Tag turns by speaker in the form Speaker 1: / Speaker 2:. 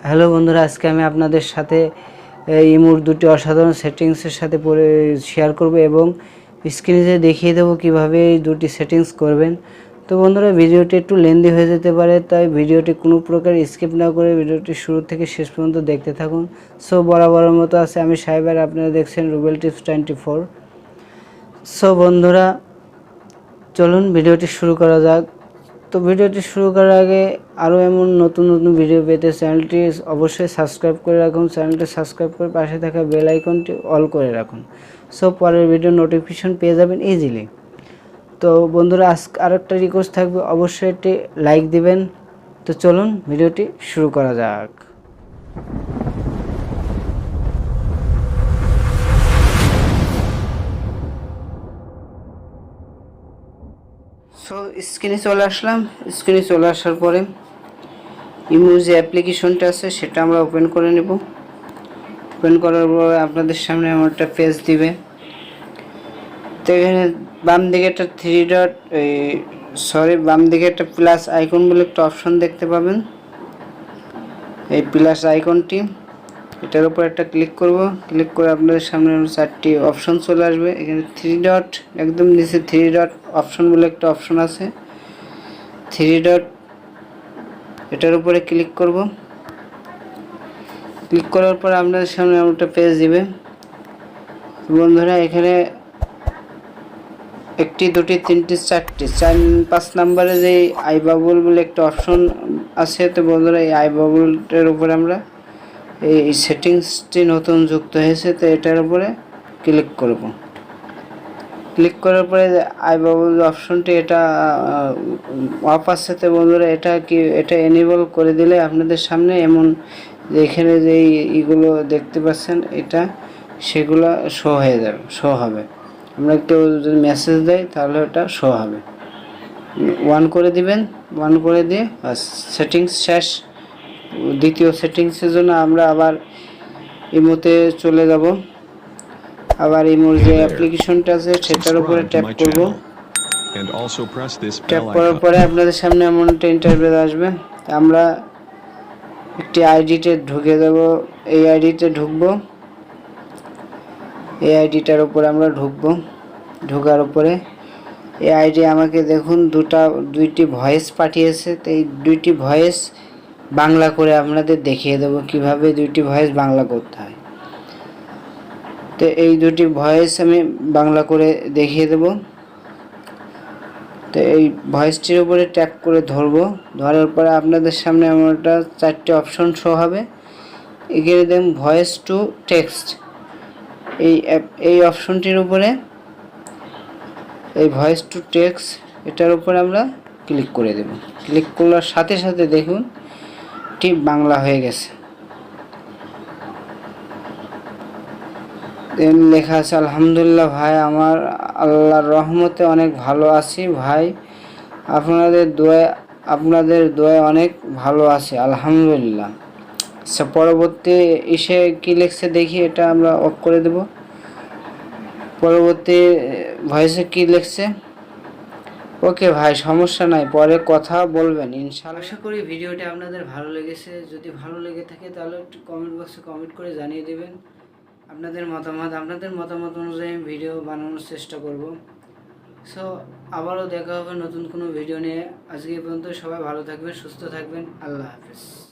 Speaker 1: Hello বন্ধুরা, আজকে আমি আপনাদের সাথে ইমোর দুটি অসাধারণ সেটিংসের সাথে শেয়ার করব এবং স্ক্রিনে দেখিয়ে দেবো কিভাবে এই দুটি সেটিংস করবেন। তো বন্ধুরা, ভিডিওটি একটু লেন্দি হয়ে যেতে পারে, তাই ভিডিওটি কোনো প্রকার স্কিপ না করে ভিডিওটি শুরু থেকে শেষ পর্যন্ত দেখতে থাকুন। সো বরাবরের মতো আছে আমি সাইবার, আপনারা দেখছেন রুবেল টিপস 24। সো বন্ধুরা, চলুন ভিডিওটি শুরু করা যাক। তো ভিডিওটি শুরু করার আগে আরও এমন নতুন নতুন ভিডিও পেতে চ্যানেলটি অবশ্যই সাবস্ক্রাইব করে রাখুন। চ্যানেলটি সাবস্ক্রাইব করে পাশে থাকা বেল আইকনটি অল করে রাখুন। সো পরের ভিডিও নোটিফিকেশন পেয়ে যাবেন ইজিলি। তো বন্ধুরা, আরেকটা রিকোয়েস্ট থাকবে, অবশ্যই একটি লাইক দিবেন। তো চলুন ভিডিওটি শুরু করা যাক। সো স্ক্রিনে চলে আসলাম। স্ক্রিনে চলে আসার পরে ইমো যে অ্যাপ্লিকেশনটা আছে সেটা আমরা ওপেন করে নেব। ওপেন করার পরে আপনাদের সামনে আমার একটা পেজ দিবে। তো এখানে বাম দিকে একটা বাম দিকে একটা প্লাস আইকন বলে একটা অপশন দেখতে পাবেন। এই প্লাস আইকনটি, এটার উপর একটা ক্লিক করব। ক্লিক করে আপনাদের সামনে চারটি অপশন চলে আসবে। এখানে থ্রি ডট, একদম নিচে থ্রি ডট অপশন বলে একটা অপশন আছে। থ্রি ডট, এটার উপরে ক্লিক করব। ক্লিক করার পর আপনাদের সামনে একটা পেজ দিবে। বন্ধুরা, এখানে একটি, দুটি, তিনটি, চারটি, 4-5 নম্বরে যে আই বাবল বলে একটা অপশন আছে। তো বন্ধুরা, এই আই বাবলটার উপরে আমরা এই সেটিংসটি নতুন যুক্ত হয়েছে, তো এটার উপরে ক্লিক করব। ক্লিক করার পরে আই বাবল অপশনটি এটা অফ আছে। তো বন্ধুরা, এটা এনেবল করে দিলে আপনাদের সামনে এমন এখানে যে এইগুলো দেখতে পাচ্ছেন এটা সেগুলো শো হবে। আমরা একটু যদি মেসেজ দেই তাহলে ওটা শো হবে। ওয়ান করে দিবেন। ওয়ান করে দিয়ে সেটিংস শেষ। দ্বিতীয় সেটিংসের জন্য আমরা আবার ইমোতে চলে যাব। আবার ইমোর যে অ্যাপ্লিকেশনটা আছে সেটার উপরে ট্যাপ করব। ট্যাপ করার পরে আপনাদের সামনে এমন একটা ইন্টারফেস আসবে। আমরা একটি আইডিতে ঢুকে যাব। এই আইডিতে ঢুকবো। এই আইডিটার উপরে আমরা ঢুকবো। ঢোকার উপরে এই আইডি আমাকে দেখুন দুইটি ভয়েস পাঠিয়েছে। তো এই দুইটি ভয়েস বাংলা করে আপনাদের দেখিয়ে দেবো কিভাবে দুইটি ভয়েস বাংলা করতে হয়। তো এই দুটি ভয়েস আমি বাংলা করে দেখিয়ে দেব। তো এই ভয়েসটির উপরে ট্যাপ করে ধরবো। ধরার পরে আপনাদের সামনে আমার একটা চারটে অপশন শো হবে। এখানে দেখুন ভয়েস টু টেক্সট, এই অপশনটির উপরে, এই ভয়েস টু টেক্সট এটার উপরে আমরা ক্লিক করে দেব। ক্লিক করার সাথে সাথে দেখুন ঠিক বাংলা হয়ে গেছে। লেখা আছে, আলহামদুলিল্লাহ ভাই, আমার আল্লাহর রহমতে অনেক ভালো আছি ভাই, আপনাদের দোয়ায় অনেক ভালো আছি, আলহামদুলিল্লাহ। আচ্ছা, পরবর্তী এসে কি লিখছে দেখি, এটা আমরা অফ করে দেব। পরবর্তী ভয়েসে কি লিখছে, ওকে ভাই, সমস্যা নাই, পরে কথা বলবেন ইনশাআল্লাহ। আশা করি ভিডিওটি আপনাদের ভালো লেগেছে। যদি ভালো লেগে থাকে তাহলে একটু কমেন্ট বক্সে কমেন্ট করে জানিয়ে দেবেন আপনাদের মতামত অনুযায়ী আমি ভিডিও বানানোর চেষ্টা করব। সো আবারও দেখা হবে নতুন কোনো ভিডিও নিয়ে। আজকে এই পর্যন্ত, সবাই ভালো থাকবেন, সুস্থ থাকবেন। আল্লাহ হাফেজ।